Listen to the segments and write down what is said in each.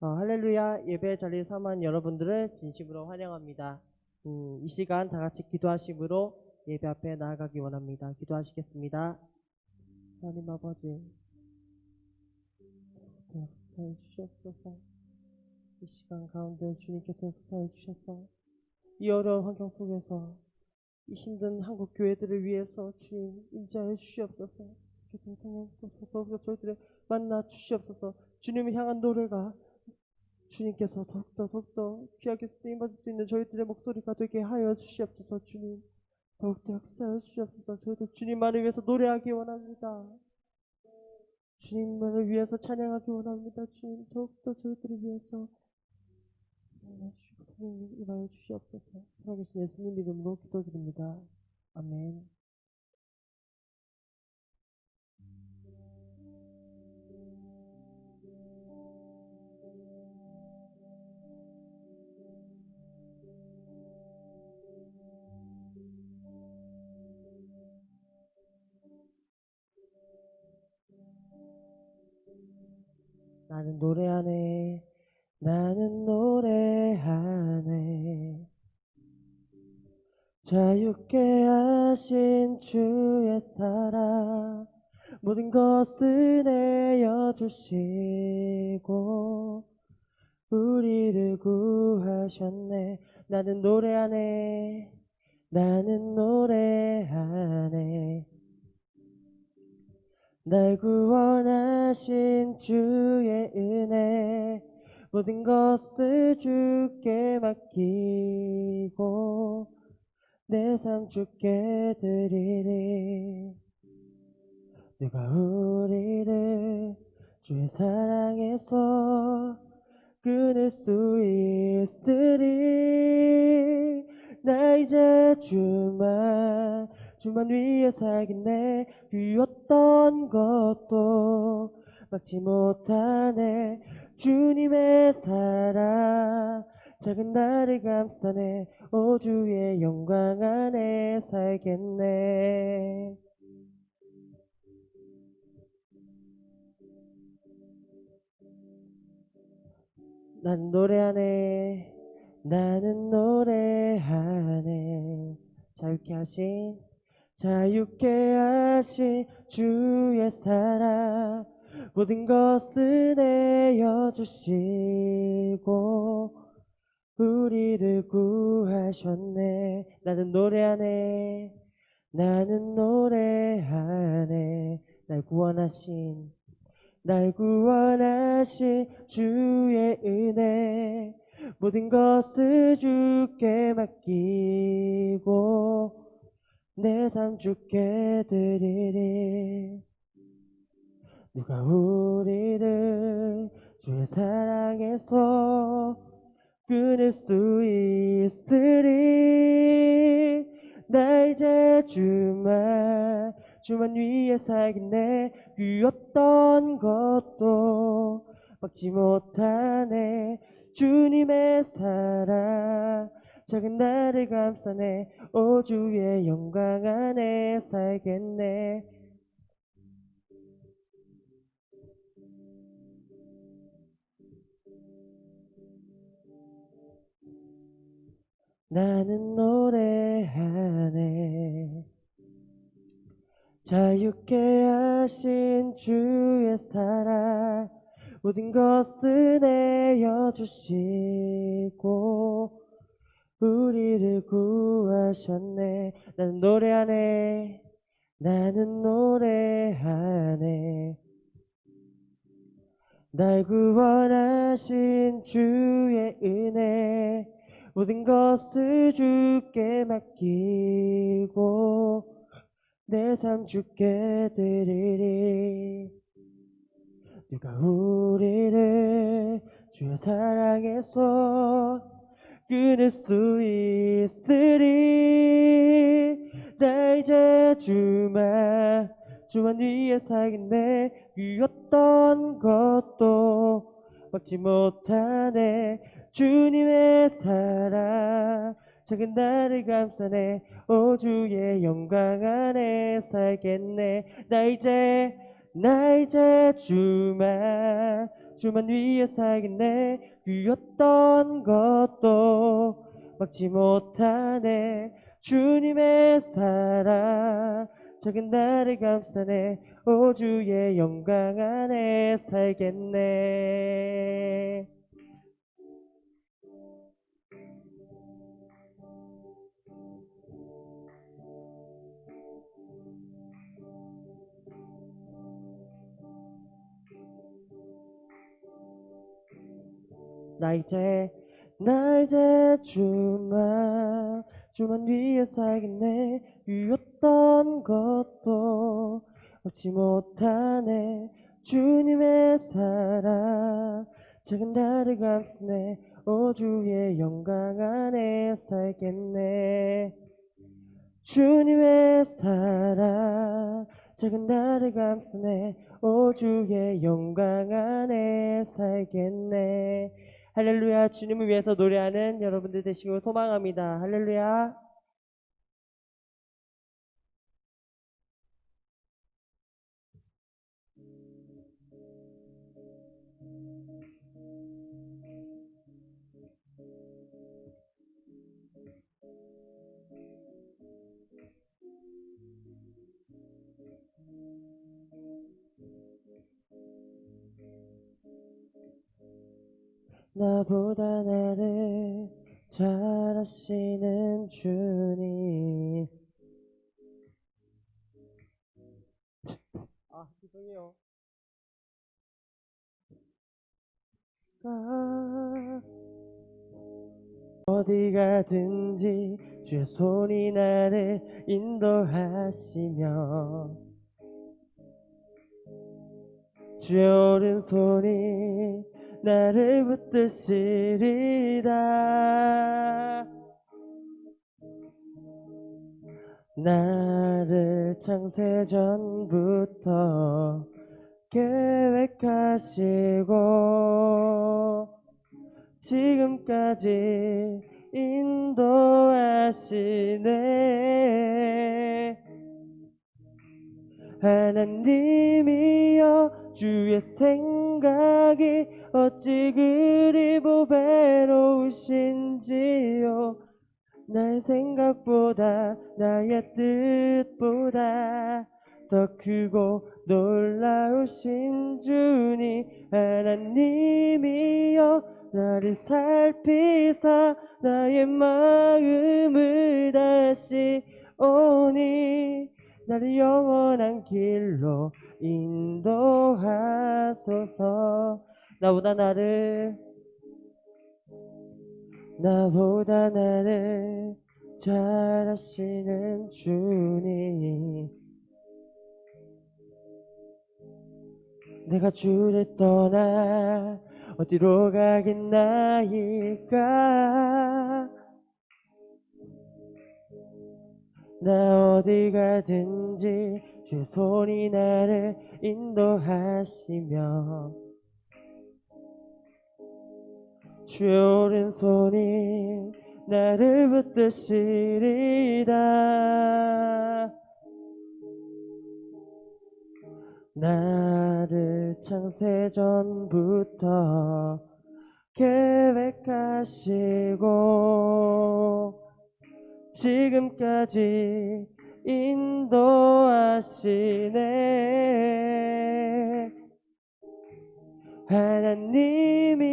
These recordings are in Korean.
할렐루야. 예배 자리에 sam한 여러분들을 진심으로 환영합니다. 이 시간 다 같이 기도하심으로 예배 앞에 나아가기 원합니다. 기도하시겠습니다. 하나님 아버지, 역사해 주시옵소서. 이 시간 가운데 주님께서 역사해 주셔서 이 어려운 환경 속에서 이 힘든 한국 교회들을 위해서 주님 임재해 주시옵소서. 동성연께서 더욱더 저희들을 만나 주시옵소서. 주님을 향한 노래가 주님께서 더욱더 귀하게 쓰임받을 수 있는 저희들의 목소리가 되게 하여 주시옵소서. 주님 더욱더 역사해 주시옵소서. 저희도 주님만을 위해서 노래하기 원합니다. 주님만을 위해서 찬양하기 원합니다. 주님 더욱더 저희들을 위해서 성령님 임하여 주시옵소서. 살아계신 예수님 이름으로 기도드립니다. 아멘. 나는 노래하네. 나는 노래하네. 자유케 하신 주의 사랑 모든 것을 내어주시고 우리를 구하셨네. 나는 노래하네. 나는 노래하네. 날 구원하신 주의 은혜 모든 것을 주께 맡기고 내 삶 주께 드리리. 누가 우리를 주의 사랑에서 끊을 수 있으리. 나 이제 주만 위해 살겠네. 비웠던 것도 막지 못하네. 주님의 사랑 작은 나를 감싸네. 오 주의 영광 안에 살겠네. 난 노래하네. 나는 노래하네. 자유케 하신 주의 사랑 모든 것을 내어주시고 우리를 구하셨네. 나는 노래하네. 나는 노래하네. 날 구원하신 주의 은혜 모든 것을 주께 맡기고 내 삶 주께 드리리. 누가 우리를 주의 사랑에서 끊을 수 있으리. 나 이제 주만 위해 살겠네. 비었던 것도 막지 못하네. 주님의 사랑 작은 나를 감싸네. 오 주의 영광 안에 살겠네. 나는 노래하네. 자유케 하신 주의 사랑 모든 것을 내어주시고 우리를 구하셨네. 나는 노래하네. 나는 노래하네. 날 구원하신 주의 은혜 모든 것을 주께 맡기고 내 삶 주께 드리리. 누가 우리를 주의 사랑에서 끊을 수 있으리. 나 이제 주만 위해 살겠네. 비었던 것도 막지 못하네. 주님의 사랑 작은 나를 감싸네. 오 주의 영광 안에 살겠네. 나 이제 주만 주만 위해 살겠네. 귀였던 것도 막지 못하네. 주님의 사랑 작은 나를 감싸네. 오 주의 영광 안에 살겠네. 나 이제 주만 위해 살겠네. 유었던 것도 얻지 못하네. 주님의 사랑 작은 나를 감싸네. 오 주의 영광 안에 살겠네. 주님의 사랑 작은 나를 감싸네. 오 주의 영광 안에 살겠네. 할렐루야. 주님을 위해서 노래하는 여러분들 되시고 소망합니다. 할렐루야. 나보다 나를 잘 아시는 주님. 죄송해요. 어디 가든지 주의 손이 나를 인도하시며 주의 오른손이 나를 붙드시리다. 나를 창세전부터 계획하시고 지금까지 인도하시네. 하나님이여 주의 생각이 어찌 그리 보배로우신지요. 나의 생각보다 나의 뜻보다 더 크고 놀라우신 주님. 하나님이여 나를 살피사 나의 마음을 다시 오니 나를 영원한 길로 인도하소서. 나보다 나를 잘 아시는 주님. 내가 주를 떠나 어디로 가겠나이까. 나 어디 가든지 주의 손이 나를 인도하시며 주의 오른손이 나를 붙드시리다. 나를 창세전부터 계획하시고 지금까지 인도하시네. 하나님이여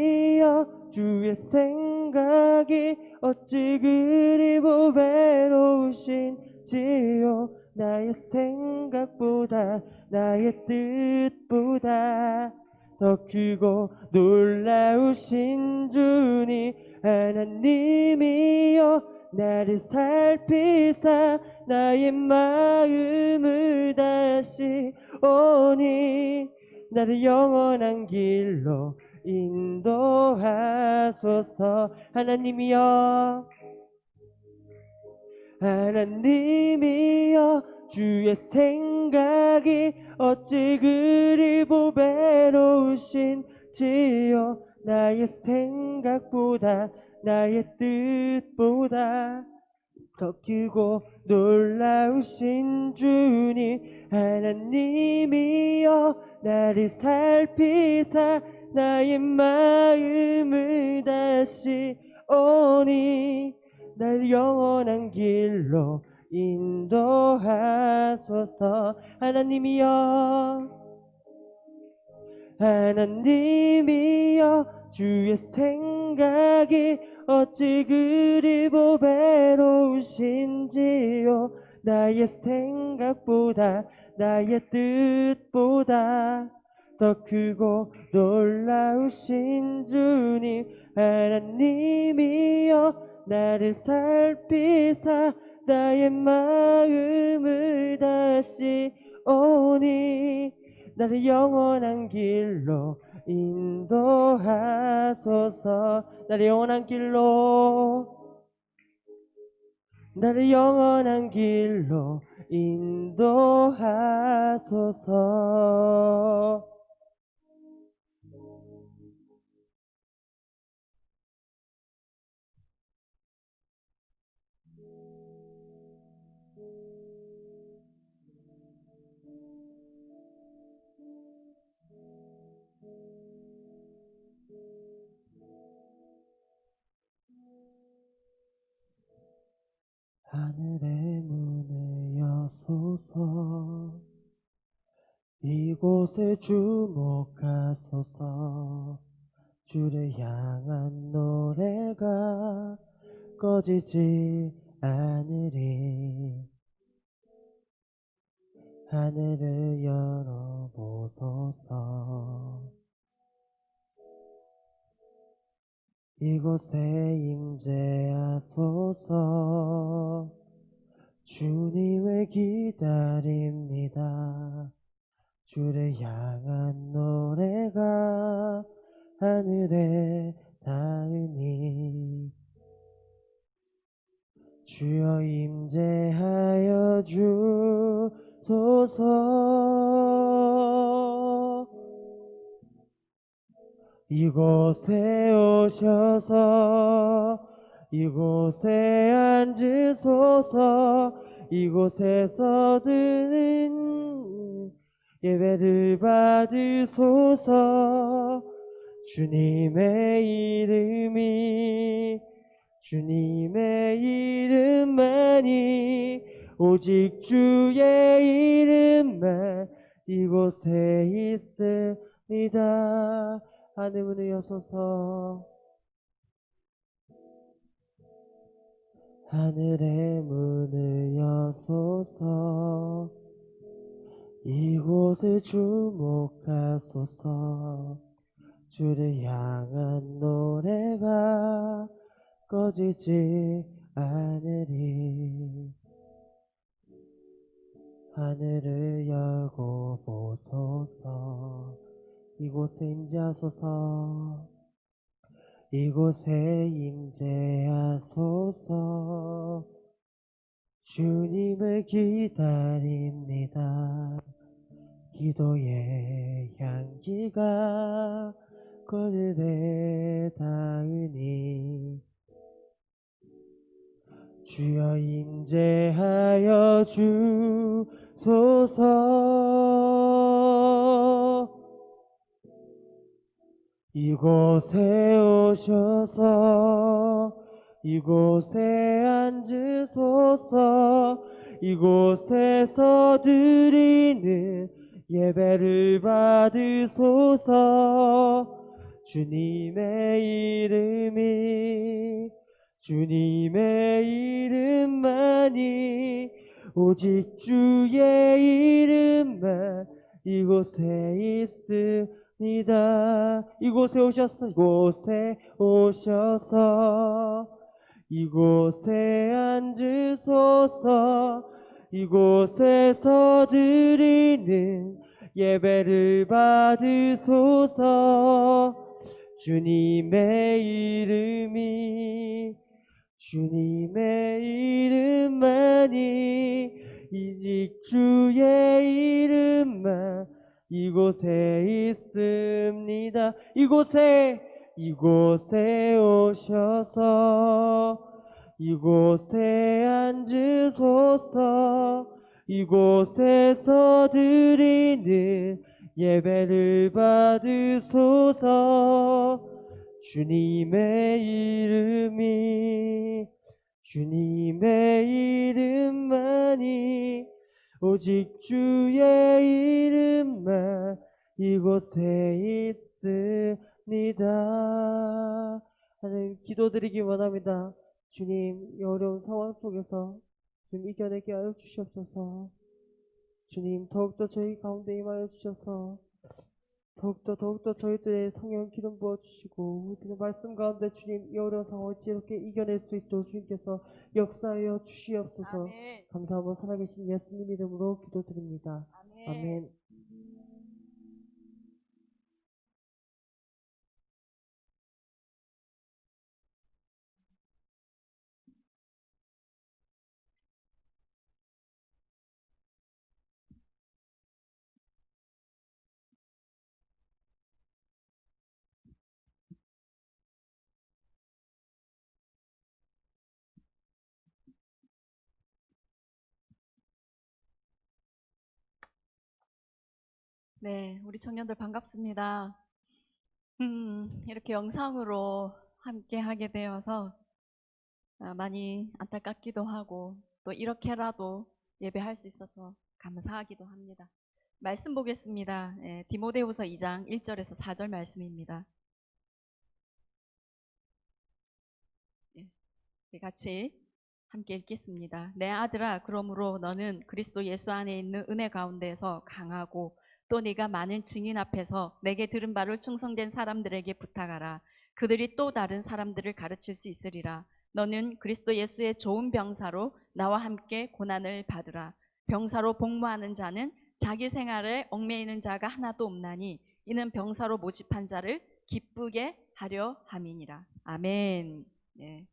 주의 생각이 어찌 그리 보배로우신지요. 나의 생각보다 나의 뜻보다 더 크고 놀라우신 주님. 하나님이여 나를 살피사 나의 마음을 다시 오니 나를 영원한 길로 인도하소서. 하나님이여 주의 생각이 어찌 그리 보배로우신지요. 나의 생각보다 나의 뜻보다 더 크고 놀라우신 주님. 하나님이여 나를 살피사 나의 마음을 다시 오니 날 영원한 길로 인도하소서. 하나님이여 하나님이여 주의 생각이 어찌 그리 보배로우신지요. 나의 생각보다 나의 뜻보다 더 크고 놀라우신 주님. 하나님이여 나를 살피사 나의 마음을 다시 오니 나를 영원한 길로 인도하소서. 나를 영원한 길로 나를 영원한 길로 인도하소서. 하늘의 문을 여소서. 이곳에 주목하소서. 주를 향한 노래가 꺼지지 않으리. 하늘을 열어보소서. 이곳에 임재하소서. 주님을 기다립니다. 주를 향한 노래가 하늘에 닿으니 주여 임재하여 주소서. 이곳에 오셔서 이곳에 앉으소서. 이곳에서 드는 예배를 받으소서. 주님의 이름만이 오직 주의 이름만 이곳에 있습니다. 하늘 문을 여소서. 하늘의 문을 여소서. 이곳을 주목하소서. 주를 향한 노래가 꺼지지 않으리. 하늘을 열고 보소서. 이곳에 임재하소서. 이곳에 임재하소서. 주님을 기다립니다. 기도의 향기가 거리에 닿으니 주여 임재하여 주소서. 이곳에 오셔서 이곳에 앉으소서. 이곳에서 드리는 예배를 받으소서. 주님의 이름만이 오직 주의 이름만 이곳에 있습니다. 이곳에 오셔서 이곳에 앉으소서. 이곳에서 드리는 예배를 받으소서. 주님의 이름만이 오직 주의 이름만 이곳에 있습니다. 이곳에 오셔서 이곳에 앉으소서. 이곳에서 드리는 예배를 받으소서. 주님의 이름만이 오직 주의 이름만 이곳에 있습니다. 하나님, 기도드리기 원합니다. 주님, 이 어려운 상황 속에서 좀 이겨내게 하여 주시옵소서. 주님, 더욱더 저희 가운데 임하여 주셔서 더욱더 저희들의 성령 기름 부어주시고 우리들의 말씀 가운데 주님, 이 어려운 상황을 지혜롭게 이겨낼 수 있도록 주님께서 역사하여 주시옵소서. 아멘. 감사하며 살아계신 예수님 이름으로 기도드립니다. 아멘. 아멘. 네, 우리 청년들 반갑습니다. 이렇게 영상으로 함께 하게 되어서 많이 안타깝기도 하고 또 이렇게라도 예배할 수 있어서 감사하기도 합니다. 말씀 보겠습니다. 디모데후서 2장 1절에서 4절 말씀입니다. 같이 함께 읽겠습니다. 내 아들아, 그러므로 너는 그리스도 예수 안에 있는 은혜 가운데서 강하고 또 네가 많은 증인 앞에서 내게 들은 바를 충성된 사람들에게 부탁하라. 그들이 또 다른 사람들을 가르칠 수 있으리라. 너는 그리스도 예수의 좋은 병사로 나와 함께 고난을 받으라. 병사로 복무하는 자는 자기 생활에 얽매이는 자가 하나도 없나니 이는 병사로 모집한 자를 기쁘게 하려 함이니라. 아멘. 네.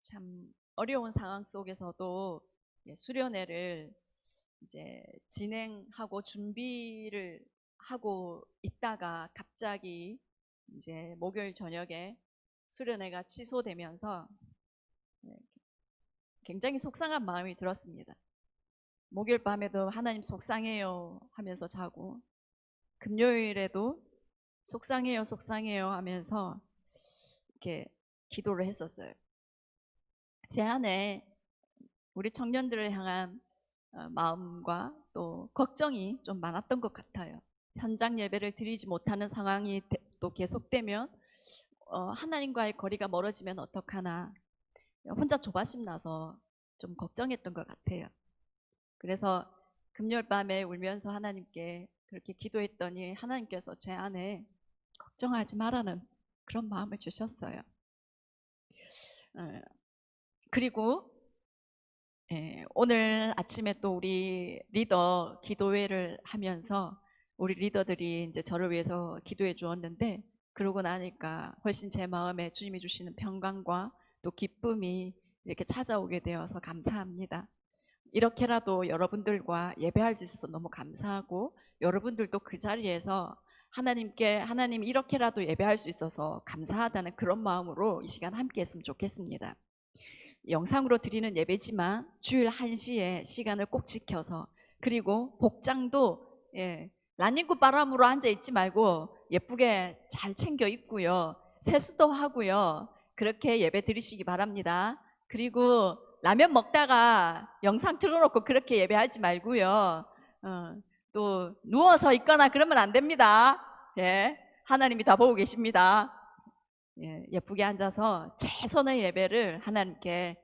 참 어려운 상황 속에서도 수련회를 이제 진행하고 준비를 하고 있다가 갑자기 이제 목요일 저녁에 수련회가 취소되면서 굉장히 속상한 마음이 들었습니다. 목요일 밤에도 하나님 속상해요 하면서 자고, 금요일에도 속상해요 하면서 이렇게 기도를 했었어요. 제 안에 우리 청년들을 향한 마음과 또 걱정이 좀 많았던 것 같아요. 현장 예배를 드리지 못하는 상황이 또 계속되면 하나님과의 거리가 멀어지면 어떡하나 혼자 조바심 나서 좀 걱정했던 것 같아요. 그래서 금요일 밤에 울면서 하나님께 그렇게 기도했더니 하나님께서 제 안에 걱정하지 말라는 그런 마음을 주셨어요. 그리고 오늘 아침에 또 우리 리더 기도회를 하면서 우리 리더들이 이제 저를 위해서 기도해 주었는데, 그러고 나니까 훨씬 제 마음에 주님이 주시는 평강과 또 기쁨이 이렇게 찾아오게 되어서 감사합니다. 이렇게라도 여러분들과 예배할 수 있어서 너무 감사하고, 여러분들도 그 자리에서 하나님께 하나님 이렇게라도 예배할 수 있어서 감사하다는 그런 마음으로 이 시간 함께 했으면 좋겠습니다. 영상으로 드리는 예배지만 주일 1시에 시간을 꼭 지켜서, 그리고 복장도 란닝구 바람으로 앉아있지 말고 예쁘게 잘 챙겨 입고요, 세수도 하고요, 그렇게 예배 드리시기 바랍니다. 그리고 라면 먹다가 영상 틀어놓고 그렇게 예배하지 말고요, 또 누워서 있거나 그러면 안 됩니다. 하나님이 다 보고 계십니다. 예쁘게 앉아서 최선의 예배를 하나님께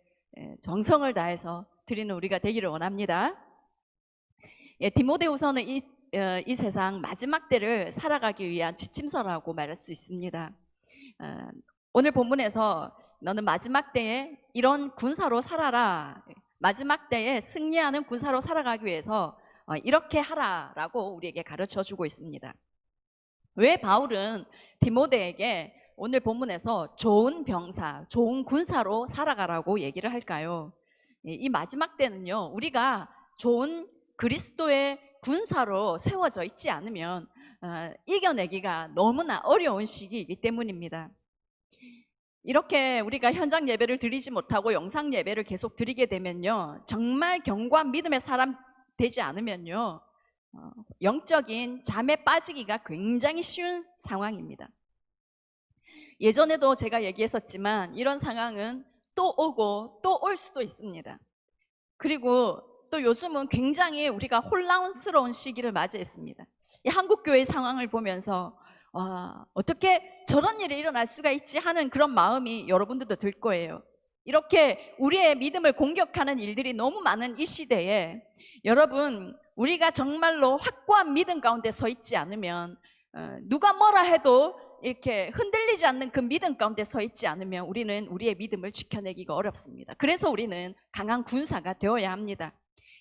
정성을 다해서 드리는 우리가 되기를 원합니다. 디모데후서는 이 세상 마지막 때를 살아가기 위한 지침서라고 말할 수 있습니다. 오늘 본문에서 너는 마지막 때에 이런 군사로 살아라, 마지막 때에 승리하는 군사로 살아가기 위해서 이렇게 하라라고 우리에게 가르쳐주고 있습니다. 왜 바울은 디모데에게 오늘 본문에서 좋은 병사, 좋은 군사로 살아가라고 얘기를 할까요? 이 마지막 때는요, 우리가 좋은 그리스도의 군사로 세워져 있지 않으면 이겨내기가 너무나 어려운 시기이기 때문입니다. 이렇게 우리가 현장 예배를 드리지 못하고 영상 예배를 계속 드리게 되면요, 정말 견고한 믿음의 사람 되지 않으면요, 영적인 잠에 빠지기가 굉장히 쉬운 상황입니다. 예전에도 제가 얘기했었지만 이런 상황은 또 오고 또 올 수도 있습니다. 그리고 또 요즘은 굉장히 우리가 혼란스러운 시기를 맞이했습니다. 이 한국교회 상황을 보면서 와, 어떻게 저런 일이 일어날 수가 있지 하는 그런 마음이 여러분들도 들 거예요. 이렇게 우리의 믿음을 공격하는 일들이 너무 많은 이 시대에 여러분, 우리가 정말로 확고한 믿음 가운데 서 있지 않으면 누가 뭐라 해도 이렇게 흔들리지 않는 그 믿음 가운데 서 있지 않으면 우리는 우리의 믿음을 지켜내기가 어렵습니다. 그래서 우리는 강한 군사가 되어야 합니다.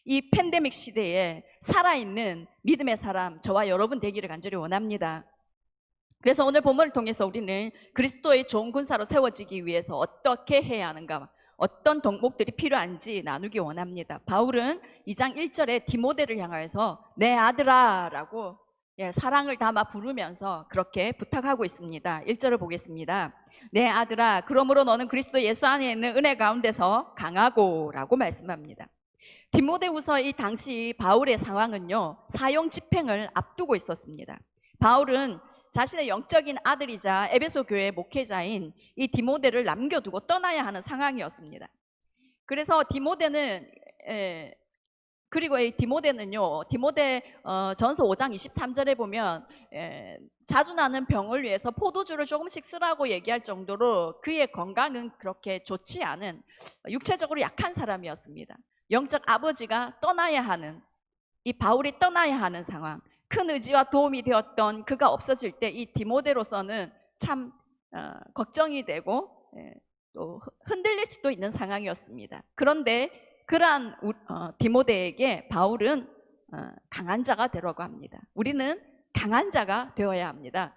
이 팬데믹 시대에 살아있는 믿음의 사람, 저와 여러분 되기를 간절히 원합니다. 그래서 오늘 본문을 통해서 우리는 그리스도의 좋은 군사로 세워지기 위해서 어떻게 해야 하는가, 어떤 덕목들이 필요한지 나누기 원합니다. 바울은 2장 1절에 디모데를 향하여서 내 아들아 라고 사랑을 담아 부르면서 그렇게 부탁하고 있습니다. 1절을 보겠습니다. 내 아들아, 그러므로 너는 그리스도 예수 안에 있는 은혜 가운데서 강하고 라고 말씀합니다. 디모데후서 이 당시 바울의 상황은요, 사형 집행을 앞두고 있었습니다. 바울은 자신의 영적인 아들이자 에베소 교회의 목회자인 이 디모데를 남겨두고 떠나야 하는 상황이었습니다. 그래서 디모데는 그리고 이 디모데는요, 디모데 전서 5장 23절에 보면 자주 나는 병을 위해서 포도주를 조금씩 쓰라고 얘기할 정도로 그의 건강은 그렇게 좋지 않은 육체적으로 약한 사람이었습니다. 영적 아버지가 떠나야 하는, 이 바울이 떠나야 하는 상황, 큰 의지와 도움이 되었던 그가 없어질 때 이 디모데로서는 참 걱정이 되고 또 흔들릴 수도 있는 상황이었습니다. 그런데 그러한 디모데에게 바울은 강한 자가 되라고 합니다. 우리는 강한 자가 되어야 합니다.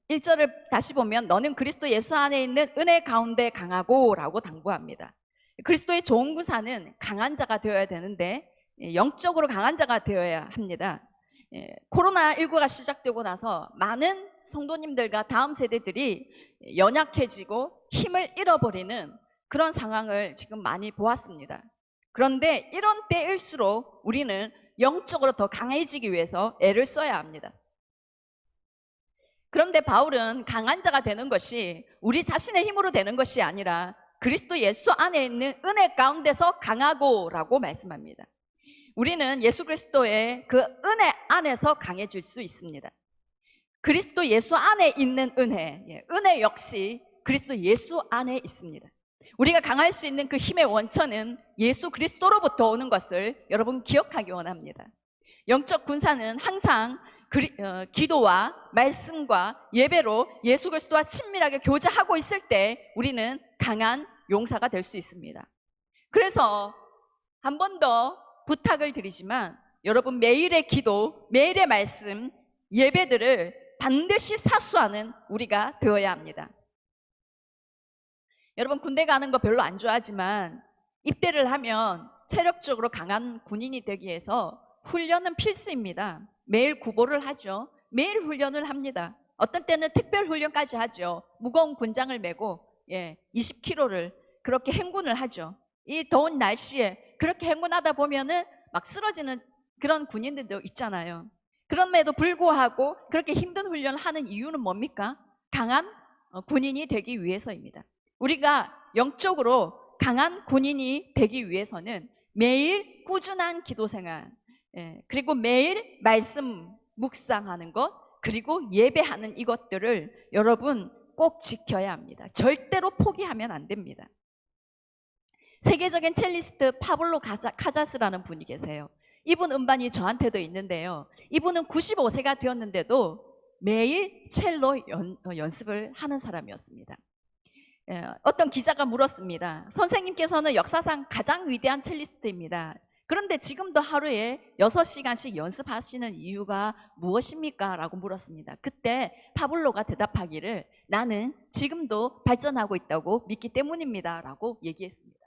1절을 다시 보면 너는 그리스도 예수 안에 있는 은혜 가운데 강하고 라고 당부합니다. 그리스도의 좋은 군사는 강한 자가 되어야 되는데 영적으로 강한 자가 되어야 합니다. 코로나19가 시작되고 나서 많은 성도님들과 다음 세대들이 연약해지고 힘을 잃어버리는 그런 상황을 지금 많이 보았습니다. 그런데 이런 때일수록 우리는 영적으로 더 강해지기 위해서 애를 써야 합니다. 그런데 바울은 강한 자가 되는 것이 우리 자신의 힘으로 되는 것이 아니라 그리스도 예수 안에 있는 은혜 가운데서 강하고 라고 말씀합니다. 우리는 예수 그리스도의 그 은혜 안에서 강해질 수 있습니다. 그리스도 예수 안에 있는 은혜, 은혜 역시 그리스도 예수 안에 있습니다. 우리가 강할 수 있는 그 힘의 원천은 예수 그리스도로부터 오는 것을 여러분 기억하기 원합니다. 영적 군사는 항상 기도와 말씀과 예배로 예수 그리스도와 친밀하게 교제하고 있을 때 우리는 강한 용사가 될 수 있습니다. 그래서 한 번 더 부탁을 드리지만 여러분 매일의 기도, 매일의 말씀, 예배들을 반드시 사수하는 우리가 되어야 합니다. 여러분 군대 가는 거 별로 안 좋아하지만 입대를 하면 체력적으로 강한 군인이 되기 위해서 훈련은 필수입니다. 매일 구보를 하죠. 매일 훈련을 합니다. 어떤 때는 특별 훈련까지 하죠. 무거운 군장을 메고 20km를 그렇게 행군을 하죠. 이 더운 날씨에 그렇게 행군하다 보면은 막 쓰러지는 그런 군인들도 있잖아요. 그럼에도 불구하고 그렇게 힘든 훈련을 하는 이유는 뭡니까? 강한 군인이 되기 위해서입니다. 우리가 영적으로 강한 군인이 되기 위해서는 매일 꾸준한 기도 생활, 그리고 매일 말씀 묵상하는 것, 그리고 예배하는 이것들을 여러분 꼭 지켜야 합니다. 절대로 포기하면 안 됩니다. 세계적인 첼리스트 파블로 카자스라는 분이 계세요. 이분 음반이 저한테도 있는데요. 이분은 95세가 되었는데도 매일 첼로 연습을 하는 사람이었습니다. 어떤 기자가 물었습니다. 선생님께서는 역사상 가장 위대한 첼리스트입니다. 그런데 지금도 하루에 6시간씩 연습하시는 이유가 무엇입니까? 라고 물었습니다. 그때 파블로가 대답하기를 나는 지금도 발전하고 있다고 믿기 때문입니다. 라고 얘기했습니다.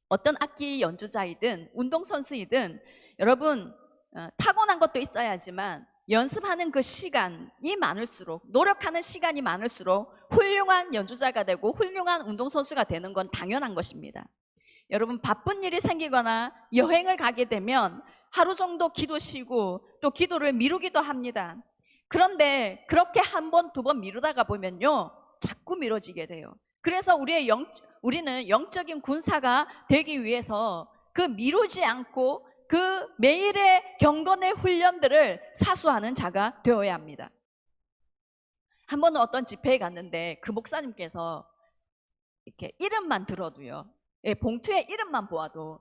어떤 악기 연주자이든 운동선수이든 여러분 타고난 것도 있어야지만 연습하는 그 시간이 많을수록, 노력하는 시간이 많을수록 훌륭한 연주자가 되고 훌륭한 운동선수가 되는 건 당연한 것입니다. 여러분 바쁜 일이 생기거나 여행을 가게 되면 하루 정도 기도 쉬고 또 기도를 미루기도 합니다. 그런데 그렇게 한 번, 두 번 미루다가 보면요, 자꾸 미뤄지게 돼요. 그래서 우리는 영적인 군사가 되기 위해서 그 미루지 않고 그 매일의 경건의 훈련들을 사수하는 자가 되어야 합니다. 한 번은 어떤 집회에 갔는데 그 목사님께서 이렇게 이름만 들어도요, 예, 봉투에 이름만 보아도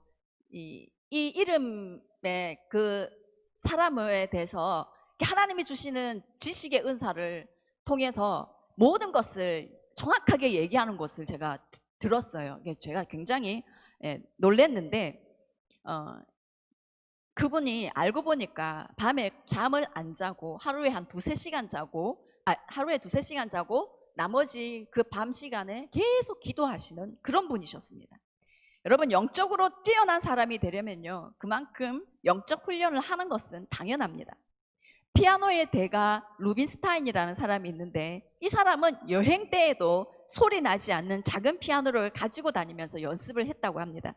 이 이름의 그 사람에 대해서 하나님이 주시는 지식의 은사를 통해서 모든 것을 정확하게 얘기하는 것을 제가 들었어요. 제가 굉장히 놀랐는데 그분이 알고 보니까 밤에 잠을 안 자고 하루에 한 두세 시간 자고 나머지 그 밤 시간에 계속 기도하시는 그런 분이셨습니다. 여러분, 영적으로 뛰어난 사람이 되려면요, 그만큼 영적 훈련을 하는 것은 당연합니다. 피아노의 대가 루빈스타인이라는 사람이 있는데 이 사람은 여행 때에도 소리 나지 않는 작은 피아노를 가지고 다니면서 연습을 했다고 합니다.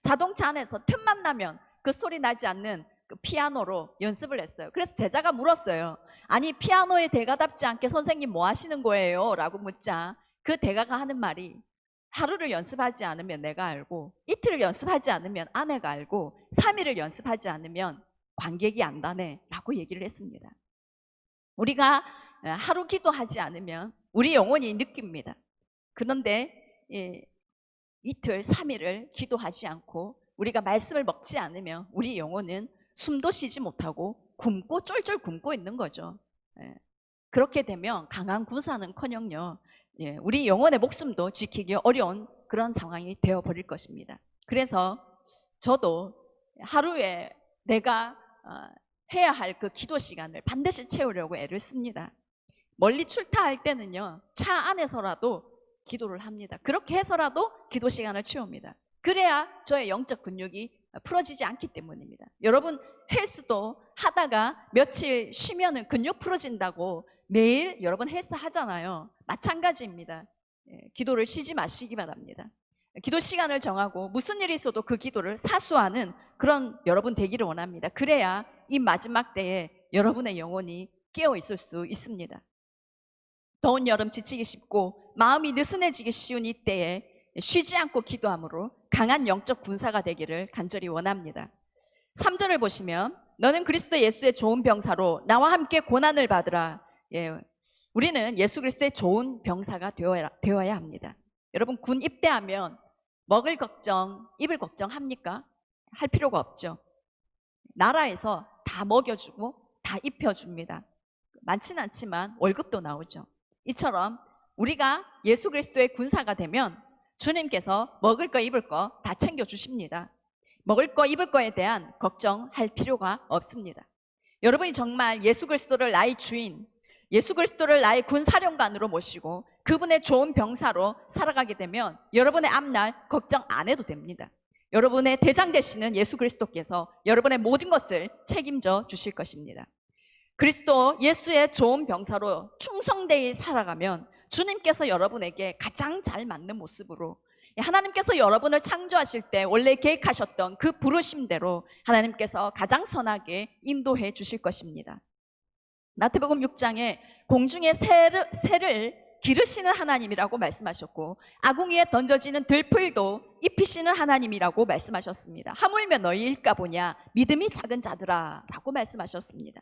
자동차 안에서 틈만 나면 그 소리 나지 않는 그 피아노로 연습을 했어요. 그래서 제자가 물었어요. 아니, 피아노의 대가답지 않게 선생님 뭐 하시는 거예요? 라고 묻자 그 대가가 하는 말이, 하루를 연습하지 않으면 내가 알고, 이틀을 연습하지 않으면 아내가 알고, 3일을 연습하지 않으면 관객이 안다네 라고 얘기를 했습니다. 우리가 하루 기도하지 않으면 우리 영혼이 느낍니다. 그런데 이틀, 3일을 기도하지 않고 우리가 말씀을 먹지 않으면 우리 영혼은 숨도 쉬지 못하고 굶고 쫄쫄 굶고 있는 거죠. 그렇게 되면 강한 군사는커녕요, 우리 영혼의 목숨도 지키기 어려운 그런 상황이 되어버릴 것입니다. 그래서 저도 하루에 내가 해야 할 그 기도 시간을 반드시 채우려고 애를 씁니다. 멀리 출타할 때는요, 차 안에서라도 기도를 합니다. 그렇게 해서라도 기도 시간을 채웁니다. 그래야 저의 영적 근육이 풀어지지 않기 때문입니다. 여러분, 헬스도 하다가 며칠 쉬면은 근육 풀어진다고 매일 여러분 헬스 하잖아요. 마찬가지입니다. 기도를 쉬지 마시기 바랍니다. 기도 시간을 정하고 무슨 일이 있어도 그 기도를 사수하는 그런 여러분 되기를 원합니다. 그래야 이 마지막 때에 여러분의 영혼이 깨어 있을 수 있습니다. 더운 여름 지치기 쉽고 마음이 느슨해지기 쉬운 이 때에 쉬지 않고 기도함으로 강한 영적 군사가 되기를 간절히 원합니다. 3절을 보시면, 너는 그리스도 예수의 좋은 병사로 나와 함께 고난을 받으라. 우리는 예수 그리스도의 좋은 병사가 되어야 합니다. 여러분, 군 입대하면 먹을 걱정, 입을 걱정합니까? 할 필요가 없죠. 나라에서 다 먹여주고 다 입혀줍니다. 많지는 않지만 월급도 나오죠. 이처럼 우리가 예수 그리스도의 군사가 되면 주님께서 먹을 거 입을 거 다 챙겨주십니다. 먹을 거 입을 거에 대한 걱정할 필요가 없습니다. 여러분이 정말 예수 그리스도를 나의 주인, 예수 그리스도를 나의 군사령관으로 모시고 그분의 좋은 병사로 살아가게 되면 여러분의 앞날 걱정 안 해도 됩니다. 여러분의 대장 되시는 예수 그리스도께서 여러분의 모든 것을 책임져 주실 것입니다. 그리스도 예수의 좋은 병사로 충성되이 살아가면 주님께서 여러분에게 가장 잘 맞는 모습으로, 하나님께서 여러분을 창조하실 때 원래 계획하셨던 그 부르심대로 하나님께서 가장 선하게 인도해 주실 것입니다. 마태복음 6장에 공중의 새를 기르시는 하나님이라고 말씀하셨고, 아궁이에 던져지는 들풀도 입히시는 하나님이라고 말씀하셨습니다. 하물며 너희일까 보냐, 믿음이 작은 자들아 라고 말씀하셨습니다.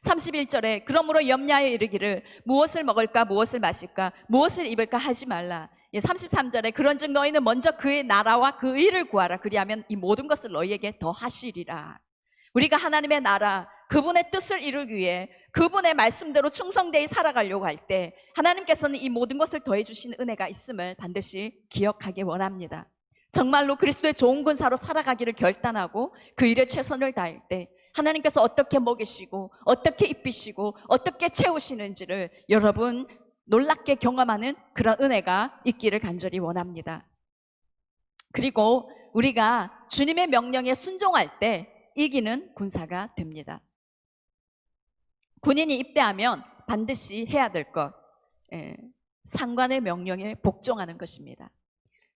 31절에 그러므로 염려하여 이르기를 무엇을 먹을까 무엇을 마실까 무엇을 입을까 하지 말라. 33절에 그런즉 너희는 먼저 그의 나라와 그 의를 구하라. 그리하면 이 모든 것을 너희에게 더하시리라. 우리가 하나님의 나라, 그분의 뜻을 이루기 위해 그분의 말씀대로 충성되이 살아가려고 할 때 하나님께서는 이 모든 것을 더해 주시는 은혜가 있음을 반드시 기억하기 원합니다. 정말로 그리스도의 좋은 군사로 살아가기를 결단하고 그 일에 최선을 다할 때 하나님께서 어떻게 먹이시고 어떻게 입히시고 어떻게 채우시는지를 여러분 놀랍게 경험하는 그런 은혜가 있기를 간절히 원합니다. 그리고 우리가 주님의 명령에 순종할 때 이기는 군사가 됩니다. 군인이 입대하면 반드시 해야 될 것, 상관의 명령에 복종하는 것입니다.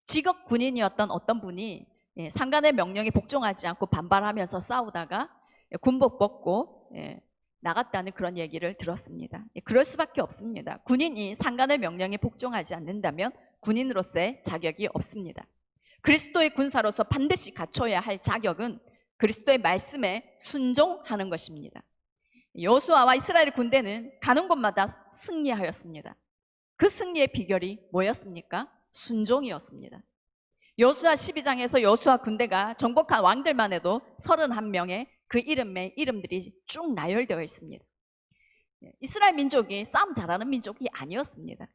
직업 군인이었던 어떤 분이 상관의 명령에 복종하지 않고 반발하면서 싸우다가 군복 벗고 나갔다는 그런 얘기를 들었습니다. 그럴 수밖에 없습니다. 군인이 상관의 명령에 복종하지 않는다면 군인으로서의 자격이 없습니다. 그리스도의 군사로서 반드시 갖춰야 할 자격은 그리스도의 말씀에 순종하는 것입니다. 여호수아와 이스라엘 군대는 가는 곳마다 승리하였습니다. 그 승리의 비결이 뭐였습니까? 순종이었습니다. 여호수아 12장에서 여호수아 군대가 정복한 왕들만 해도 31명의 그 이름들이 쭉 나열되어 있습니다. 이스라엘 민족이 싸움 잘하는 민족이 아니었습니다.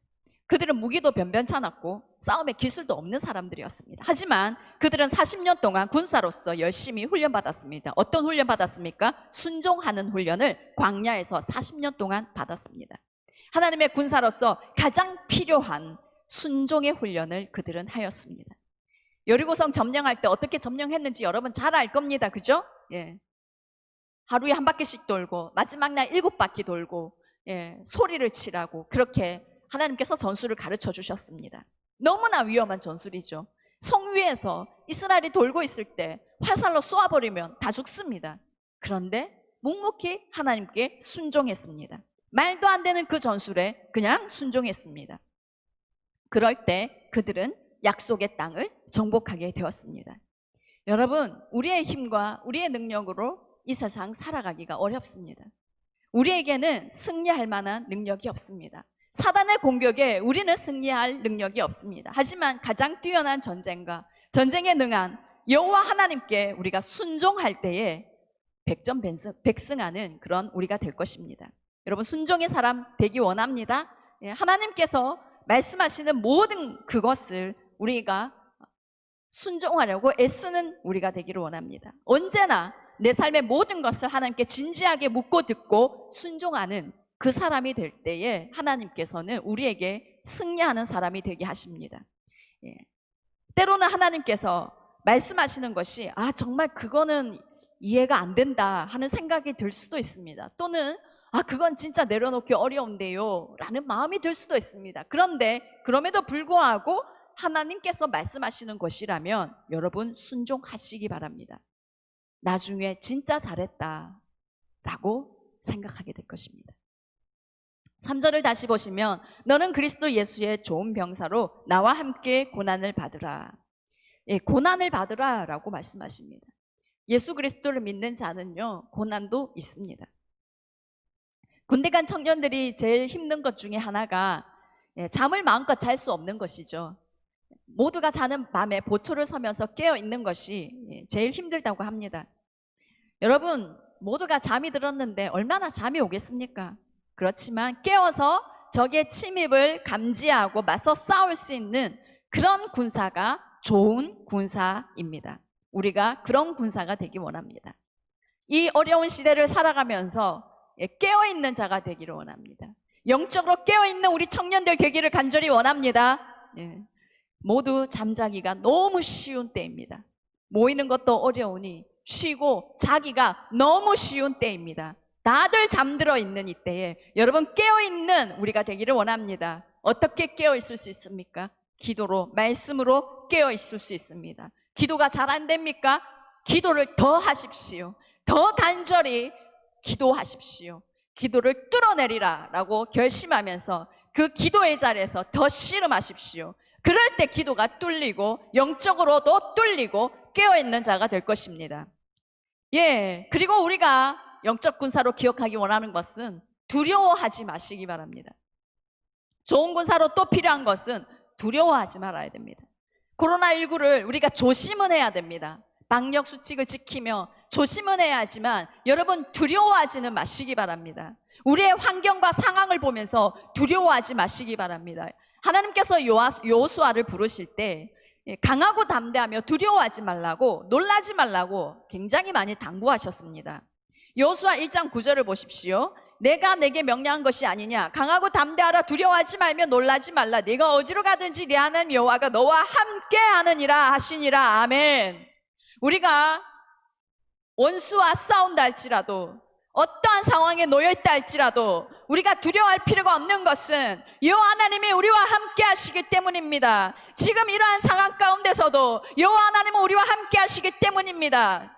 그들은 무기도 변변찮았고 싸움의 기술도 없는 사람들이었습니다. 하지만 그들은 40년 동안 군사로서 열심히 훈련받았습니다. 어떤 훈련 받았습니까? 순종하는 훈련을 광야에서 40년 동안 받았습니다. 하나님의 군사로서 가장 필요한 순종의 훈련을 그들은 하였습니다. 여리고성 점령할 때 어떻게 점령했는지 여러분 잘 알 겁니다. 그죠? 하루에 한 바퀴씩 돌고 마지막 날 7바퀴 돌고 소리를 치라고 그렇게 하나님께서 전술을 가르쳐 주셨습니다. 너무나 위험한 전술이죠. 성 위에서 이스라엘이 돌고 있을 때 화살로 쏘아버리면 다 죽습니다. 그런데 묵묵히 하나님께 순종했습니다. 말도 안 되는 그 전술에 그냥 순종했습니다. 그럴 때 그들은 약속의 땅을 정복하게 되었습니다. 여러분, 우리의 힘과 우리의 능력으로 이 세상 살아가기가 어렵습니다. 우리에게는 승리할 만한 능력이 없습니다. 사단의 공격에 우리는 승리할 능력이 없습니다. 하지만 가장 뛰어난 전쟁과 전쟁에 능한 여호와 하나님께 우리가 순종할 때에 백전백승하는 그런 우리가 될 것입니다. 여러분, 순종의 사람 되기 원합니다. 하나님께서 말씀하시는 모든 그것을 우리가 순종하려고 애쓰는 우리가 되기를 원합니다. 언제나 내 삶의 모든 것을 하나님께 진지하게 묻고 듣고 순종하는 그 사람이 될 때에 하나님께서는 우리에게 승리하는 사람이 되게 하십니다. 때로는 하나님께서 말씀하시는 것이 정말 그거는 이해가 안 된다 하는 생각이 들 수도 있습니다. 또는 그건 진짜 내려놓기 어려운데요 라는 마음이 들 수도 있습니다. 그런데 그럼에도 불구하고 하나님께서 말씀하시는 것이라면 여러분 순종하시기 바랍니다. 나중에 진짜 잘했다 라고 생각하게 될 것입니다. 3절을 다시 보시면 너는 그리스도 예수의 좋은 병사로 나와 함께 고난을 받으라. 고난을 받으라 라고 말씀하십니다. 예수 그리스도를 믿는 자는요 고난도 있습니다. 군대 간 청년들이 제일 힘든 것 중에 하나가 잠을 마음껏 잘 수 없는 것이죠. 모두가 자는 밤에 보초를 서면서 깨어 있는 것이 제일 힘들다고 합니다. 여러분, 모두가 잠이 들었는데 얼마나 잠이 오겠습니까? 그렇지만 깨어서 적의 침입을 감지하고 맞서 싸울 수 있는 그런 군사가 좋은 군사입니다. 우리가 그런 군사가 되기 원합니다. 이 어려운 시대를 살아가면서 깨어있는 자가 되기를 원합니다. 영적으로 깨어있는 우리 청년들 되기를 간절히 원합니다. 모두 잠자기가 너무 쉬운 때입니다. 모이는 것도 어려우니 쉬고 자기가 너무 쉬운 때입니다. 다들 잠들어 있는 이때에 여러분 깨어있는 우리가 되기를 원합니다. 어떻게 깨어있을 수 있습니까? 기도로, 말씀으로 깨어있을 수 있습니다. 기도가 잘 안 됩니까? 기도를 더 하십시오. 더 간절히 기도하십시오. 기도를 뚫어내리라 라고 결심하면서 그 기도의 자리에서 더 씨름하십시오. 그럴 때 기도가 뚫리고 영적으로도 뚫리고 깨어있는 자가 될 것입니다. 그리고 우리가 영적 군사로 기억하기 원하는 것은 두려워하지 마시기 바랍니다. 좋은 군사로 또 필요한 것은 두려워하지 말아야 됩니다. 코로나19를 우리가 조심은 해야 됩니다. 방역 수칙을 지키며 조심은 해야 하지만 여러분 두려워하지는 마시기 바랍니다. 우리의 환경과 상황을 보면서 두려워하지 마시기 바랍니다. 하나님께서 여호수아를 부르실 때 강하고 담대하며 두려워하지 말라고, 놀라지 말라고 굉장히 많이 당부하셨습니다. 여호수아 1장 9절을 보십시오. 내가 내게 명령한 것이 아니냐, 강하고 담대하라, 두려워하지 말며 놀라지 말라. 네가 어디로 가든지 네 하나님 여호와가 너와 함께 하느니라 하시니라. 아멘. 우리가 원수와 싸운다 할지라도, 어떠한 상황에 놓여있다 할지라도, 우리가 두려워할 필요가 없는 것은 여호와 하나님이 우리와 함께 하시기 때문입니다. 지금 이러한 상황 가운데서도 여호와 하나님은 우리와 함께 하시기 때문입니다.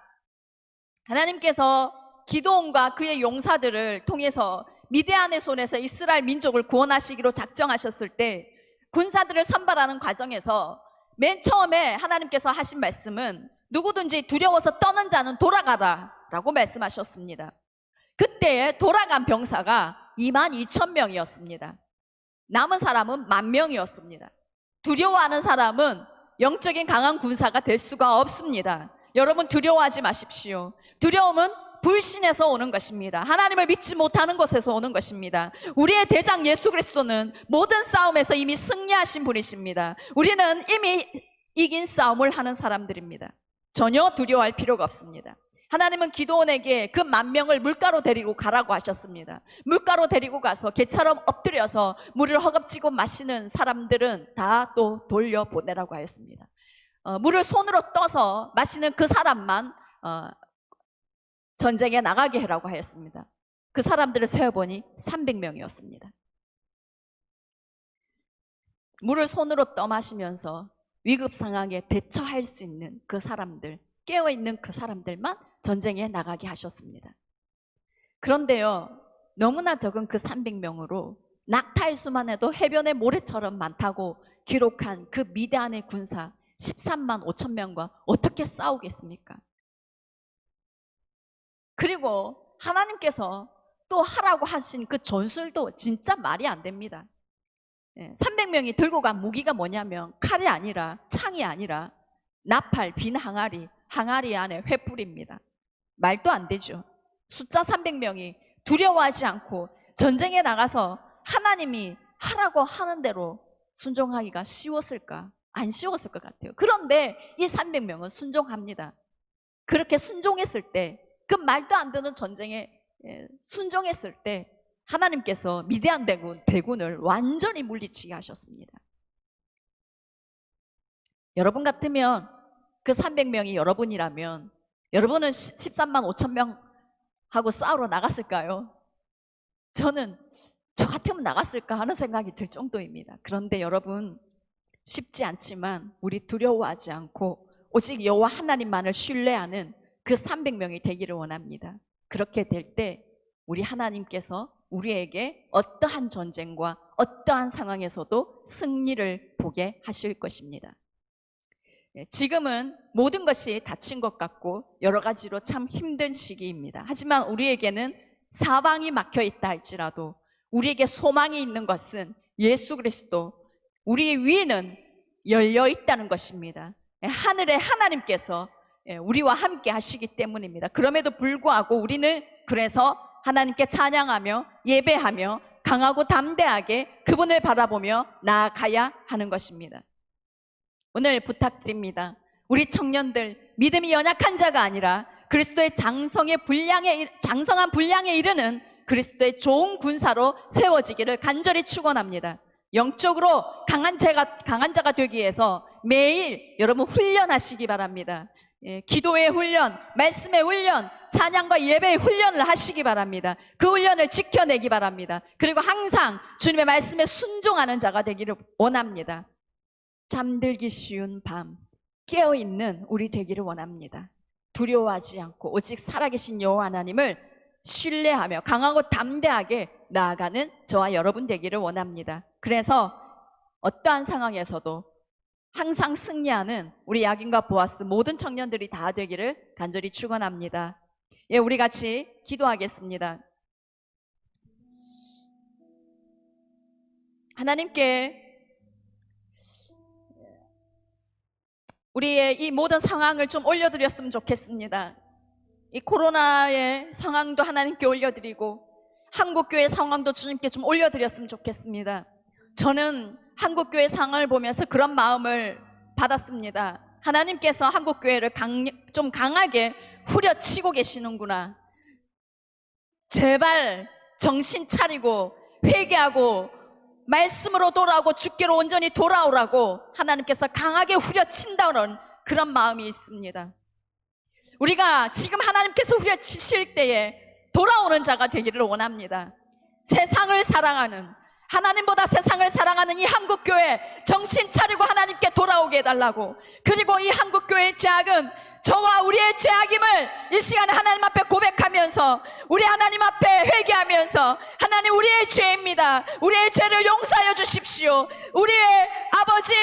하나님께서 기드온과 그의 용사들을 통해서 미디안의 손에서 이스라엘 민족을 구원하시기로 작정하셨을 때 군사들을 선발하는 과정에서 맨 처음에 하나님께서 하신 말씀은 누구든지 두려워서 떠는 자는 돌아가라 라고 말씀하셨습니다. 그때 돌아간 병사가 22,000명이었습니다. 남은 사람은 10,000명이었습니다. 두려워하는 사람은 영적인 강한 군사가 될 수가 없습니다. 여러분 두려워하지 마십시오. 두려움은 불신에서 오는 것입니다. 하나님을 믿지 못하는 것에서 오는 것입니다. 우리의 대장 예수 그리스도는 모든 싸움에서 이미 승리하신 분이십니다. 우리는 이미 이긴 싸움을 하는 사람들입니다. 전혀 두려워할 필요가 없습니다. 하나님은 기드온에게 그 10,000명을 물가로 데리고 가라고 하셨습니다. 물가로 데리고 가서 개처럼 엎드려서 물을 허겁지겁 마시는 사람들은 다 또 돌려보내라고 하였습니다. 물을 손으로 떠서 마시는 그 사람만 전쟁에 나가게 하라고 하였습니다. 그 사람들을 세어보니 300명이었습니다. 물을 손으로 떠 마시면서 위급 상황에 대처할 수 있는 그 사람들, 깨어있는 그 사람들만 전쟁에 나가게 하셨습니다. 그런데요, 너무나 적은 그 300명으로 낙타의 수만 해도 해변의 모래처럼 많다고 기록한 그 미디안의 군사 13만 5천 명과 어떻게 싸우겠습니까? 그리고 하나님께서 또 하라고 하신 그 전술도 진짜 말이 안 됩니다. 300명이 들고 간 무기가 뭐냐면 칼이 아니라 창이 아니라 나팔, 빈 항아리, 항아리 안에 횃불입니다. 말도 안 되죠. 숫자 300명이 두려워하지 않고 전쟁에 나가서 하나님이 하라고 하는 대로 순종하기가 쉬웠을까? 안 쉬웠을 것 같아요. 그런데 이 300명은 순종합니다. 그렇게 순종했을 때, 그 말도 안 되는 전쟁에 순종했을 때 하나님께서 미디안 대군을 완전히 물리치게 하셨습니다. 여러분 같으면 그 300명이 여러분이라면 여러분은 13만 5천 명하고 싸우러 나갔을까요? 저는 저 같으면 나갔을까 하는 생각이 들 정도입니다. 그런데 여러분, 쉽지 않지만 우리 두려워하지 않고 오직 여호와 하나님만을 신뢰하는 그 300명이 되기를 원합니다. 그렇게 될 때 우리 하나님께서 우리에게 어떠한 전쟁과 어떠한 상황에서도 승리를 보게 하실 것입니다. 지금은 모든 것이 닫힌 것 같고 여러 가지로 참 힘든 시기입니다. 하지만 우리에게는 사방이 막혀 있다 할지라도 우리에게 소망이 있는 것은 예수 그리스도, 우리의 위는 열려 있다는 것입니다. 하늘의 하나님께서 우리와 함께 하시기 때문입니다. 그럼에도 불구하고 우리는 그래서 하나님께 찬양하며 예배하며 강하고 담대하게 그분을 바라보며 나아가야 하는 것입니다. 오늘 부탁드립니다. 우리 청년들, 믿음이 연약한 자가 아니라 그리스도의 장성한 분량에 이르는 그리스도의 좋은 군사로 세워지기를 간절히 축원합니다. 영적으로 강한 자가 되기 위해서 매일 여러분 훈련하시기 바랍니다. 기도의 훈련, 말씀의 훈련, 찬양과 예배의 훈련을 하시기 바랍니다. 그 훈련을 지켜내기 바랍니다. 그리고 항상 주님의 말씀에 순종하는 자가 되기를 원합니다. 잠들기 쉬운 밤, 깨어있는 우리 되기를 원합니다. 두려워하지 않고 오직 살아계신 여호와 하나님을 신뢰하며 강하고 담대하게 나아가는 저와 여러분 되기를 원합니다. 그래서 어떠한 상황에서도 항상 승리하는 우리 야긴과 보아스 모든 청년들이 다 되기를 간절히 축원합니다. 예, 우리 같이 기도하겠습니다. 하나님께 우리의 이 모든 상황을 좀 올려드렸으면 좋겠습니다. 이 코로나의 상황도 하나님께 올려드리고 한국교회 상황도 주님께 좀 올려드렸으면 좋겠습니다. 저는 한국교회 상황을 보면서 그런 마음을 받았습니다. 하나님께서 한국교회를 좀 강하게 후려치고 계시는구나. 제발 정신 차리고 회개하고 말씀으로 돌아오고 주께로 온전히 돌아오라고 하나님께서 강하게 후려친다는 그런 마음이 있습니다. 우리가 지금 하나님께서 후려치실 때에 돌아오는 자가 되기를 원합니다. 세상을 사랑하는, 하나님보다 세상을 사랑하는 이 한국교회 정신 차리고 하나님께 돌아오게 해달라고. 그리고 이 한국교회의 죄악은 저와 우리의 죄악임을 이 시간에 하나님 앞에 고백하면서, 우리 하나님 앞에 회개하면서, 하나님 우리의 죄입니다, 우리의 죄를 용서하여 주십시오, 우리의 아버지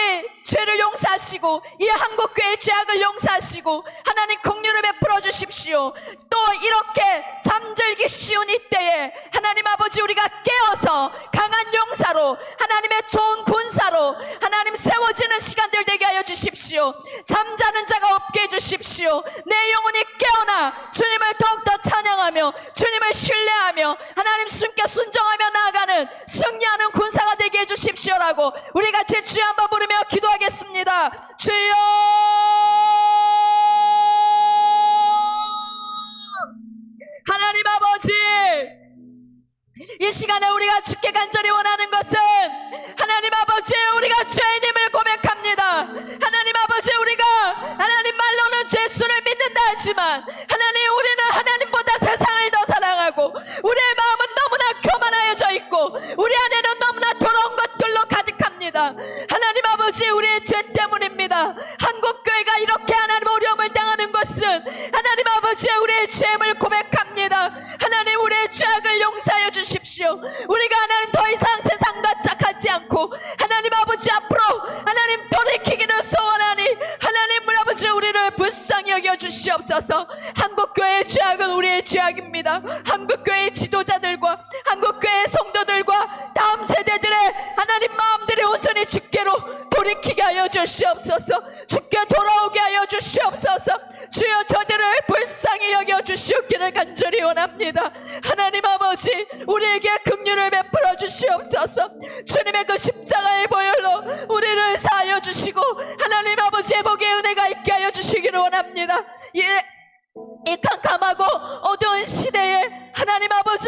죄를 용서하시고 이 한국교회의 죄악을 용서하시고 하나님 긍휼을 베풀어 주십시오. 또 이렇게 잠들기 쉬운 이때에 하나님 아버지 우리가 깨어서 강한 용사로, 하나님의 좋은 군사로 하나님 세워지는 시간들 되게 하여 주십시오. 잠자는 자가 없게 해주십시오. 내 영혼이 깨어나 주님을 더욱더 찬양하며 주님을 신뢰하며 하나님 주님께 순종하며 나아가는 승리하는 군사가 되게 해주십시오라고 우리 같이 주여 한번 부르며 기도하겠습니다. 주여, 하나님 아버지, 이 시간에 우리가 주께 간절히 원하는 것은 하나님 아버지 우리가 죄인임을 고백합니다. 하나님 아버지 우리가 하나님 말로는 죄수를 믿는다 하지만 하나님 우리는 하나님보다 세상을 더 사랑하고 우리의 마음은 너무나 교만하여져 있고 우리 안에는 너무나 더러운 것들로 가득합니다. 하나님 아버지 우리의 죄 때문입니다. 한국교회가 이렇게 하나님 어려움을 당하는 것은 하나님 아버지 우리의 죄임을 고백합니다. 하나님 우리의 죄악을 용서하여 주십시오. 우리가 하나님 더 이상 세상과 짝하지 않고 하나님 아버지 앞으로 하나님 돌이키기를 소원하니 하나님 아버지 우리를 불쌍히 여겨 주시옵소서. 한국교회의 죄악은 우리의 죄악입니다. 한국교회의 지도자들과 한국교회의 성도들과 다음 세대들의 하나님 마음들이 온전히 주께로 돌이키게 하여 주시옵소서. 주께 돌아오게 하여 주시옵소서. 주여 저들을 불쌍히 여겨 주시옵기를 간절히 원합니다. 하나님 아버지 우리에게 긍휼을 베풀어 주시옵소서. 주님의 그 십자가의 보혈로 우리를 사하여 주시고 하나님 아버지의 복의 은혜가 있게 하여 주시기를 원합니다. 이 캄캄하고 어두운 시대에 하나님 아버지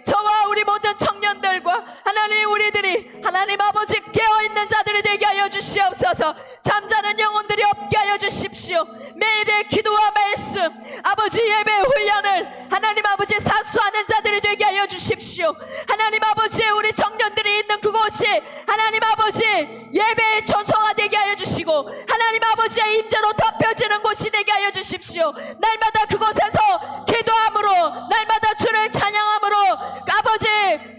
저와 우리 모든 청년들과 하나님 우리들이 하나님 아버지 깨어있는 자들이 되게 하여 주시옵소서. 잠자는 영혼들이 없게 하여 주십시오. 매일의 기도와 말씀 아버지 예배 훈련을 하나님 아버지 사수하는 자들이 되게 하여 주십시오. 하나님 아버지 우리 청년들이 있는 그곳이 하나님 아버지 예배의 초소가 되게 하여 주시고 하나님 아버지의 임재로 덮여지는 곳이 되게 하여 주십시오. 날마다 그곳에서 기도함으로 날마다 주를 찬양함으로 아버지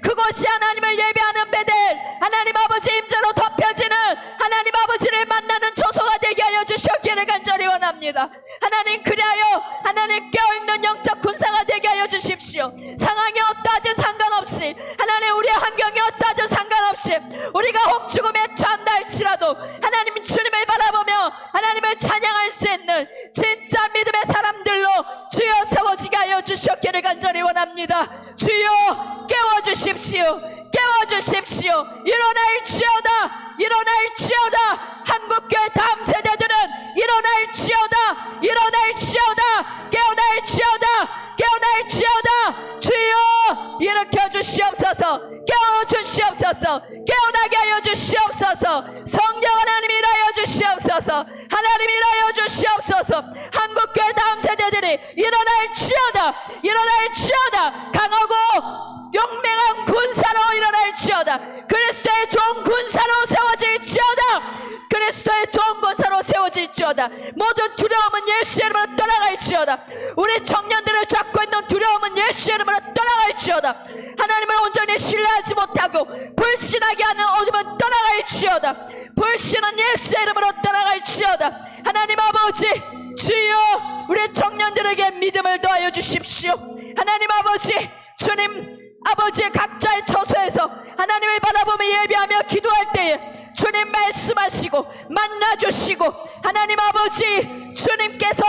그것이 하나님을 예배하는 베델 하나님 아버지 임재로 덮여지는 하나님 아버지를 만나는 초소가 되게 하여 주시기를 간절히 원합니다. 하나님 그리하여 하나님 깨어있는 영적 군사가 되게 하여 주십시오. 상황이 어떠하든 상관없이 하나님 우리의 환경이 어떠하든 상관없이 우리가 혹 죽음에 처한다 할지라도 하나님 주님을 바라보며 하나님을 찬양할 수 있는 진짜 믿음의 사람들로 주여 세워지게 하여 주시기를 간절히 원합니다. 주여 깨워주십시오. 깨워주십시오. 일어날지어다. 일어날지어다. 한국교회 다음 세대들은 일어날지어다. 일어날지어다. 깨어날지어다. 깨어날지어다. 주여 일으켜 주시옵소서. 깨워주시옵소서. 깨어나게 하여 주시옵소서. 성령 하나님 일하여 주시옵소서. 하나님 일하여 주시옵소서. 한국교회 다음 세대들이 일어날지어다. 일어날지어다. 강하고 용맹한 군사로 일어날지어다. 그리스도의 좋은 군사로 세워질지어다. 그리스도의 좋은 군사로 세워질지어다. 모든 두려움은 예수의 이름으로 떠나갈지어다. 우리 청년들을 잡고 있는 두려움은 예수의 이름으로 떠나갈지어다. 하나님을 온전히 신뢰하지 못하고 불신하게 하는 어둠은 떠나갈지어다. 불신은 예수의 이름으로 떠나갈지어다. 하나님 아버지 주여 우리 청년들에게 믿음을 더하여 주십시오. 하나님 아버지 주님 아버지의 각자의 처소에서 하나님을 바라보며 예배하며 기도할 때에 주님 말씀하시고 만나주시고 하나님 아버지 주님께서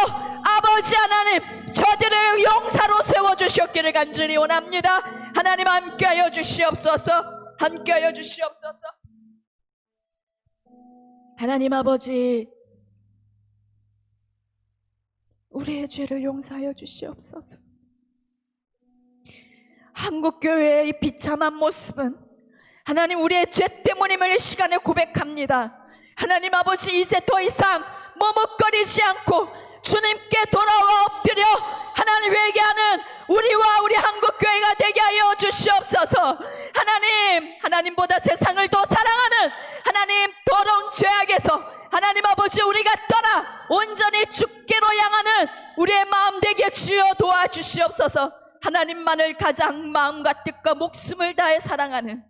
아버지 하나님 저들을 용사로 세워주셨기를 간절히 원합니다. 하나님 함께하여 주시옵소서. 함께하여 주시옵소서. 하나님 아버지 우리의 죄를 용서하여 주시옵소서. 한국교회의 이 비참한 모습은 하나님 우리의 죄 때문임을 이 시간에 고백합니다. 하나님 아버지 이제 더 이상 머뭇거리지 않고 주님께 돌아와 엎드려 하나님 회개하는 우리와 우리 한국교회가 되게 하여 주시옵소서. 하나님보다 세상을 더 사랑하는 하나님 더러운 죄악에서 하나님 아버지 우리가 떠나 온전히 주께로 향하는 우리의 마음 되게 주여 도와주시옵소서. 하나님만을 가장 마음과 뜻과 목숨을 다해 사랑하는,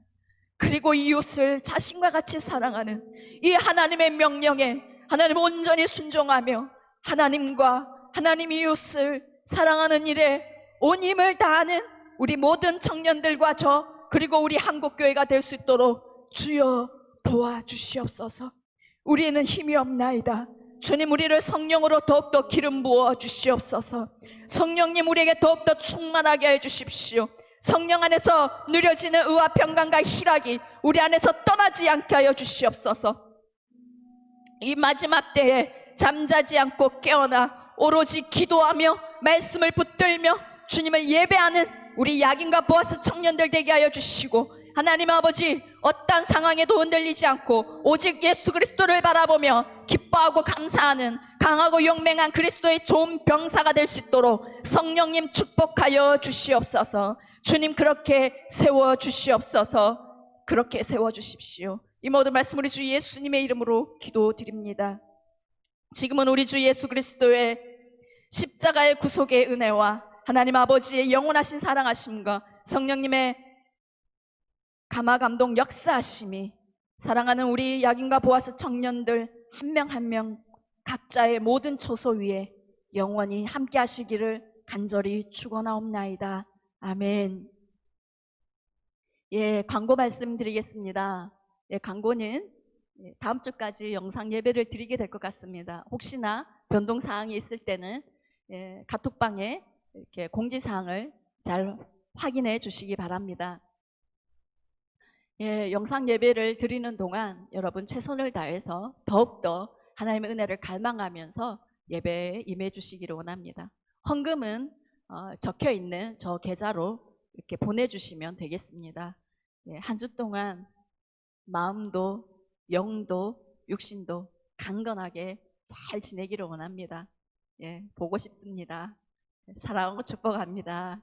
그리고 이웃을 자신과 같이 사랑하는 이 하나님의 명령에 하나님 온전히 순종하며 하나님과 하나님 이웃을 사랑하는 일에 온 힘을 다하는 우리 모든 청년들과 저 그리고 우리 한국교회가 될 수 있도록 주여 도와주시옵소서. 우리는 힘이 없나이다. 주님, 우리를 성령으로 더욱더 기름 부어 주시옵소서. 성령님, 우리에게 더욱더 충만하게 해 주십시오. 성령 안에서 누려지는 의와 평강과 희락이 우리 안에서 떠나지 않게 하여 주시옵소서. 이 마지막 때에 잠자지 않고 깨어나 오로지 기도하며 말씀을 붙들며 주님을 예배하는 우리 야긴과 보아스 청년들 되게 하여 주시고, 하나님 아버지 어떠한 상황에도 흔들리지 않고 오직 예수 그리스도를 바라보며 기뻐하고 감사하는 강하고 용맹한 그리스도의 좋은 병사가 될 수 있도록 성령님 축복하여 주시옵소서. 주님, 그렇게 세워주시옵소서. 그렇게 세워주십시오. 이 모든 말씀 우리 주 예수님의 이름으로 기도드립니다. 지금은 우리 주 예수 그리스도의 십자가의 구속의 은혜와 하나님 아버지의 영원하신 사랑하심과 성령님의 감화 감동 역사하심이 사랑하는 우리 야긴과 보아스 청년들 한 명 한 명 각자의 모든 처소 위에 영원히 함께 하시기를 간절히 축원하옵나이다. 아멘. 예, 광고 말씀드리겠습니다. 예, 광고는 다음 주까지 영상 예배를 드리게 될 것 같습니다. 혹시나 변동 사항이 있을 때는 카톡방에 이렇게 공지사항을 잘 확인해 주시기 바랍니다. 예, 영상 예배를 드리는 동안 여러분 최선을 다해서 더욱더 하나님의 은혜를 갈망하면서 예배에 임해 주시기를 원합니다. 헌금은 적혀 있는 저 계좌로 이렇게 보내주시면 되겠습니다. 예, 한 주 동안 마음도 영도 육신도 강건하게 잘 지내기를 원합니다. 예, 보고 싶습니다. 사랑하고 축복합니다.